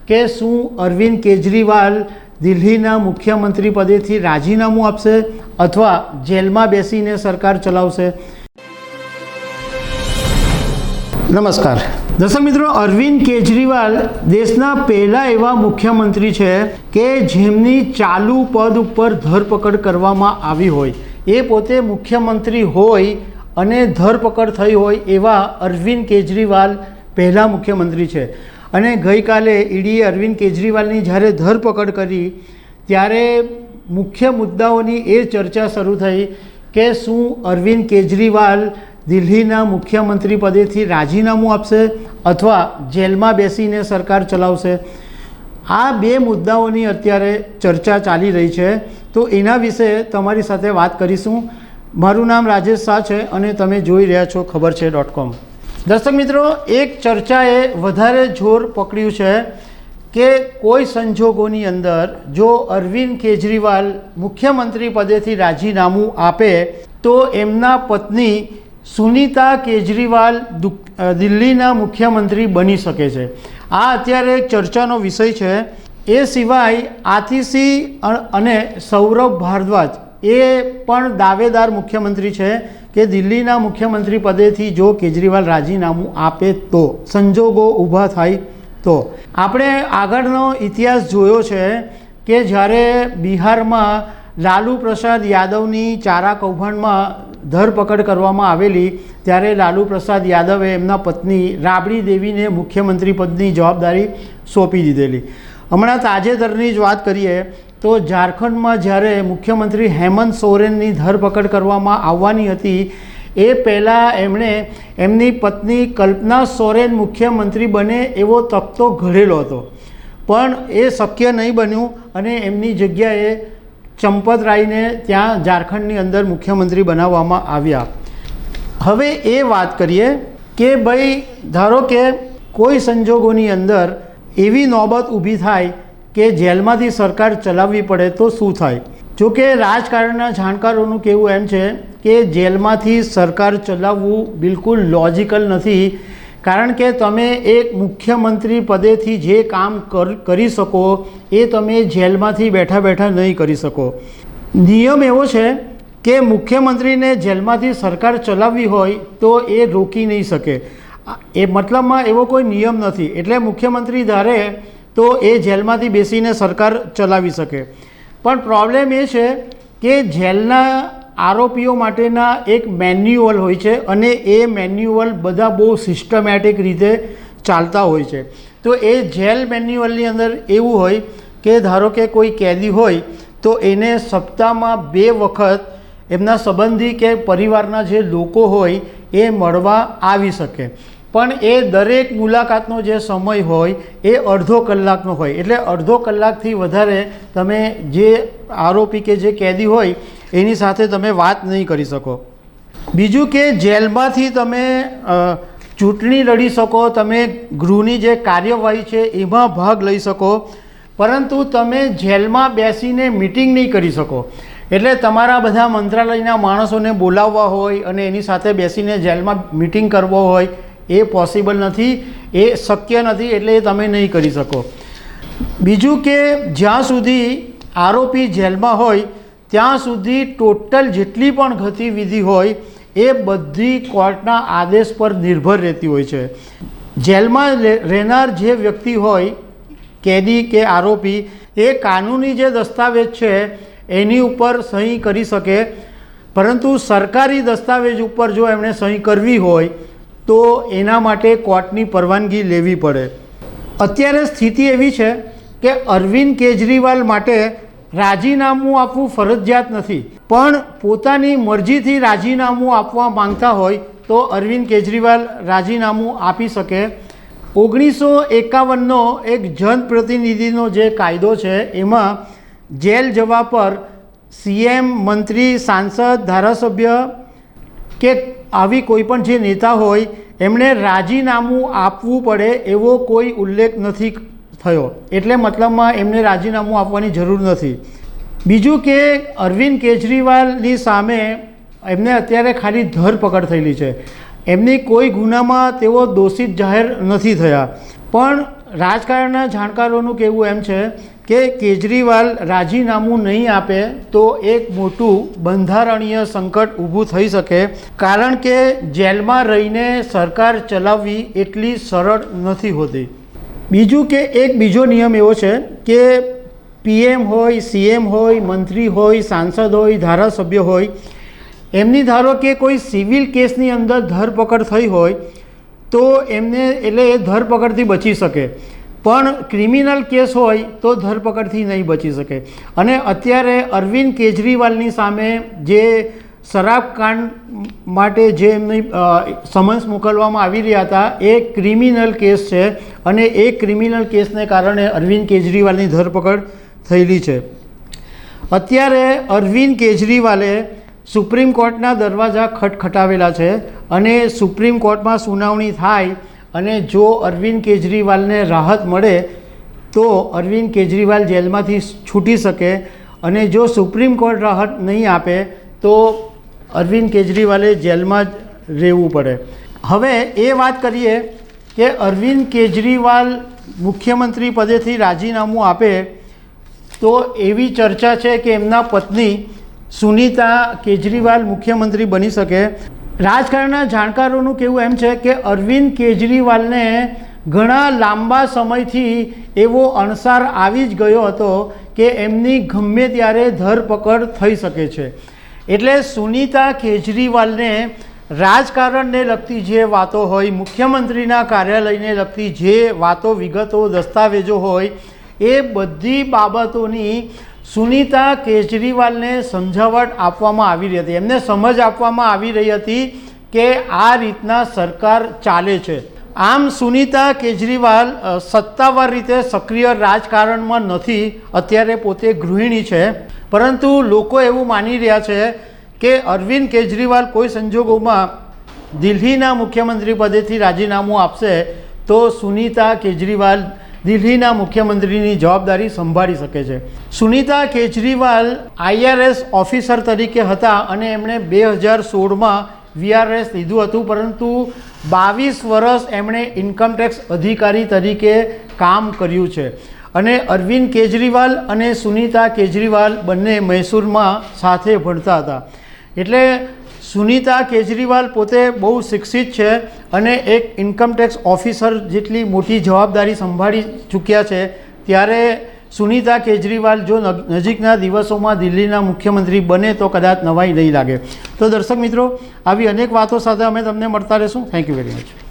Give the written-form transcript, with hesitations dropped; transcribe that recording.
કે શું અરવિંદ કેજરીવાલ દિલ્હીના મુખ્યમંત્રી પદેથી રાજીનામું આપશે અથવા જેલમાં બેસીને સરકાર ચલાવશે? નમસ્કાર દર્શક મિત્રો, અરવિંદ કેજરીવાલ દેશના પહેલા એવા મુખ્યમંત્રી છે કે જેમની ચાલુ પદ ઉપર ધરપકડ કરવામાં આવી હોય. એ પોતે મુખ્યમંત્રી હોય અને ધરપકડ થઈ હોય એવા અરવિંદ કેજરીવાલ પહેલા મુખ્યમંત્રી છે. અને ગઈકાલે ઈડીએ અરવિંદ કેજરીવાલની જ્યારે ધરપકડ કરી ત્યારે મુખ્ય મુદ્દાઓની એ ચર્ચા શરૂ થઈ કે શું અરવિંદ કેજરીવાલ દિલ્હીના મુખ્યમંત્રી પદેથી રાજીનામું આપશે અથવા જેલમાં બેસીને સરકાર ચલાવશે. આ બે મુદ્દાઓની અત્યારે ચર્ચા ચાલી રહી છે, તો એના વિશે તમારી સાથે વાત કરીશું. મારું નામ રાજેશ શાહ છે અને તમે જોઈ રહ્યા છો ખબર છે.com. દર્શક મિત્રો, એક ચર્ચાએ વધારે જોર પકડ્યું છે કે કોઈ સંજોગોની અંદર જો અરવિંદ કેજરીવાલ મુખ્યમંત્રી પદેથી રાજીનામું આપે તો એમના પત્ની સુનીતા કેજરીવાલ દિલ્હીના મુખ્યમંત્રી બની શકે છે. આ અત્યારે એક ચર્ચાનો વિષય છે. એ સિવાય આતિશી અને સૌરભ ભારદ્વાજ એ પણ દાવેદાર મુખ્યમંત્રી છે કે દિલ્હીના મુખ્યમંત્રી પદેથી જો કેજરીવાલ રાજીનામું આપે તો સંજોગો ઊભા થાય તો. આપણે આગળનો ઇતિહાસ જોયો છે કે જ્યારે બિહારમાં લાલુ પ્રસાદ યાદવની ચારા કૌભાંડમાં ધરપકડ કરવામાં આવેલી ત્યારે લાલુ પ્રસાદ યાદવે એમના પત્ની રાબડી દેવીને મુખ્યમંત્રી પદની જવાબદારી સોંપી દીધેલી. હમણાં તાજેતરની જ વાત કરીએ તો ઝારખંડમાં જ્યારે મુખ્યમંત્રી હેમંત સોરેનની ધરપકડ કરવામાં આવવાની હતી એ પહેલાં એમણે એમની પત્ની કલ્પના સોરેન મુખ્યમંત્રી બને એવો તખતો ઘડેલો હતો, પણ એ શક્ય નહીં બન્યું અને એમની જગ્યાએ ચંપત રાયને ત્યાં ઝારખંડની અંદર મુખ્યમંત્રી બનાવવામાં આવ્યા. હવે એ વાત કરીએ કે ભાઈ ધારો કે કોઈ સંજોગોની અંદર એવી નોબત ઊભી થાય કે જેલમાંથી સરકાર ચલાવવી પડે તો શું થાય? જોકે રાજકારણના જાણકારોનું કહેવું એમ છે કે જેલમાંથી સરકાર ચલાવવું બિલકુલ લોજિકલ નથી, કારણ કે તમે એક મુખ્યમંત્રી પદેથી જે કામ કરી શકો એ તમે જેલમાંથી બેઠા બેઠા નહીં કરી શકો. નિયમ એવો છે કે મુખ્યમંત્રીને જેલમાંથી સરકાર ચલાવવી હોય તો એ રોકી નહીં શકે. એ મતલબમાં એવો કોઈ નિયમ નથી, એટલે મુખ્યમંત્રી ધારે તો એ જેલમાંથી બેસીને સરકાર ચલાવી શકે. પણ પ્રોબ્લેમ એ છે કે જેલના આરોપીઓ માટેના એક મેન્યુઅલ હોય છે અને એ મેન્યુઅલ બધા બહુ સિસ્ટમેટિક રીતે ચાલતા હોય છે. તો એ જેલ મેન્યુઅલની અંદર એવું હોય કે ધારો કે કોઈ કેદી હોય તો એને સપ્તાહમાં 2 વખત એમના સંબંધી કે પરિવારના જે લોકો હોય એ મળવા આવી શકે. પણ એ દરેક મુલાકાતનો જે સમય હોય એ અડધો કલાકનો હોય, એટલે અડધો કલાકથી વધારે તમે જે આરોપી કે જે કેદી હોય એની સાથે તમે વાત નહીં કરી શકો. બીજું કે જેલમાંથી તમે ચૂંટણી લડી શકો, તમે ગૃહની જે કાર્યવાહી છે એમાં ભાગ લઈ શકો, પરંતુ તમે જેલમાં બેસીને મિટિંગ નહીં કરી શકો. એટલે તમારા બધા મંત્રાલયના માણસોને બોલાવવા હોય અને એની સાથે બેસીને જેલમાં મિટિંગ કરવો હોય એ પોસિબલ નથી, એ શક્ય નથી, એટલે એ તમે નહીં કરી શકો. બીજું કે જ્યાં સુધી આરોપી જેલમાં હોય ત્યાં સુધી ટોટલ જેટલી પણ ગતિવિધિ હોય એ બધી કોર્ટના આદેશ પર નિર્ભર રહેતી હોય છે. જેલમાં રહેનાર જે વ્યક્તિ હોય, કેદી કે આરોપી, એ કાનૂની જે દસ્તાવેજ છે એની ઉપર સહી કરી શકે, પરંતુ સરકારી દસ્તાવેજ ઉપર જો એમણે સહી કરવી હોય તો એના માટે કોર્ટની પરવાનગી લેવી પડે. અત્યારે સ્થિતિ એવી છે કે અરવિંદ કેજરીવાલ માટે રાજીનામું આપવું ફરજિયાત નથી, પણ પોતાની મરજીથી રાજીનામું આપવા માંગતા હોય તો અરવિંદ કેજરીવાલ રાજીનામું આપી શકે. 1951નો એક જનપ્રતિનિધિનો જે કાયદો છે એમાં જેલ જવા પર સીએમ, મંત્રી, સાંસદ, ધારાસભ્ય કે આવી કોઈ પણ જે નેતા હોય એમણે રાજીનામું આપવું પડે એવો કોઈ ઉલ્લેખ નથી થયો, એટલે મતલબમાં એમને રાજીનામું આપવાની જરૂર નથી. બીજું કે અરવિંદ કેજરીવાલની સામે એમને અત્યારે ખાલી ધરપકડ થયેલી છે, એમની કોઈ ગુનામાં તેઓ દોષિત જાહેર નથી થયા, પણ રાજકારણના જાણકારોનું કહેવું એમ છે કે કેજરીવાલ રાજીનામું નહીં આપે તો એક મોટું બંધારણીય સંકટ ઊભું થઈ શકે, કારણ કે જેલમાં રહીને સરકાર ચલાવવી એટલી સરળ નથી હોતી. બીજું કે એક બીજો નિયમ એવો છે કે પીએમ હોય, સીએમ હોય, મંત્રી હોય, સાંસદ હોય, ધારાસભ્ય હોય, એમની ધારો કે કોઈ સિવિલ કેસની અંદર ધરપકડ થઈ હોય તો એમને એટલે એ ધરપકડથી બચી શકે, પણ ક્રિમિનલ કેસ હોય તો ધરપકડથી નહીં બચી શકે. અને અત્યારે અરવિંદ કેજરીવાલની સામે જે શરાબકાંડ માટે જે એમની સમન્સ મોકલવામાં આવી રહ્યા હતા એ ક્રિમિનલ કેસ છે, અને એ ક્રિમિનલ કેસને કારણે અરવિંદ કેજરીવાલની ધરપકડ થયેલી છે. અત્યારે અરવિંદ કેજરીવાલે સુપ્રીમ કોર્ટના દરવાજા ખટખટાવેલા છે, અને સુપ્રીમ કોર્ટમાં સુનાવણી થાય અને જો અરવિંદ કેજરીવાલને રાહત મળે તો અરવિંદ કેજરીવાલ જેલમાંથી છૂટી શકે, અને જો સુપ્રીમ કોર્ટ રાહત નહીં આપે તો અરવિંદ કેજરીવાલે જેલમાં જ રહેવું પડે. હવે એ વાત કરીએ કે અરવિંદ કેજરીવાલ મુખ્યમંત્રી પદેથી રાજીનામું આપે તો એવી ચર્ચા છે કે એમના પત્ની સુનીતા કેજરીવાલ મુખ્યમંત્રી બની શકે. રાજકારણના જાણકારોનું કહેવું એમ છે કે અરવિંદ કેજરીવાલને ઘણા લાંબા સમયથી એવો અણસાર આવી જ ગયો હતો કે એમની ગમે ત્યારે ધરપકડ થઈ શકે છે. એટલે સુનીતા કેજરીવાલને રાજકારણને લગતી જે વાતો હોય, મુખ્યમંત્રીના કાર્યાલયને લગતી જે વાતો, વિગતો, દસ્તાવેજો હોય, એ બધી બાબતોની સુનીતા કેજરીવાલને સમજાવટ આપવામાં આવી રહી હતી. એમને સમજ આપવામાં આવી રહી હતી કે આ રીતના સરકાર ચાલે છે. આમ સુનીતા કેજરીવાલ સત્તાવાર રીતે સક્રિય રાજકારણમાં નથી, અત્યારે પોતે ગૃહિણી છે, પરંતુ લોકો એવું માની રહ્યા છે કે અરવિંદ કેજરીવાલ કોઈ સંજોગોમાં દિલ્હીના મુખ્યમંત્રી પદેથી રાજીનામું આપશે તો સુનીતા કેજરીવાલ દિલ્હીના મુખ્યમંત્રીની જવાબદારી સંભાળી શકે છે. સુનીતા કેજરીવાલ IRS ઓફિસર તરીકે હતા અને એમણે 2016માં VRS લીધું હતું, પરંતુ 22 વર્ષ એમણે ઇન્કમટેક્સ અધિકારી તરીકે કામ કર્યું છે. અને અરવિંદ કેજરીવાલ અને સુનીતા કેજરીવાલ બંને મૈસૂરમાં સાથે ભણતા હતા. એટલે સુનીતા કેજરીવાલ પોતે બહુ શિક્ષિત છે અને એક ઇન્કમટેક્સ ઓફિસર જેટલી મોટી જવાબદારી સંભાળી ચૂક્યા છે. ત્યારે સુનીતા કેજરીવાલ જો નજીકના દિવસોમાં દિલ્હીના મુખ્યમંત્રી બને તો કદાચ નવાઈ નહીં લાગે. તો દર્શક મિત્રો, આવી અનેક વાતો સાથે અમે તમને મળતા રહીશું. Thank you very much.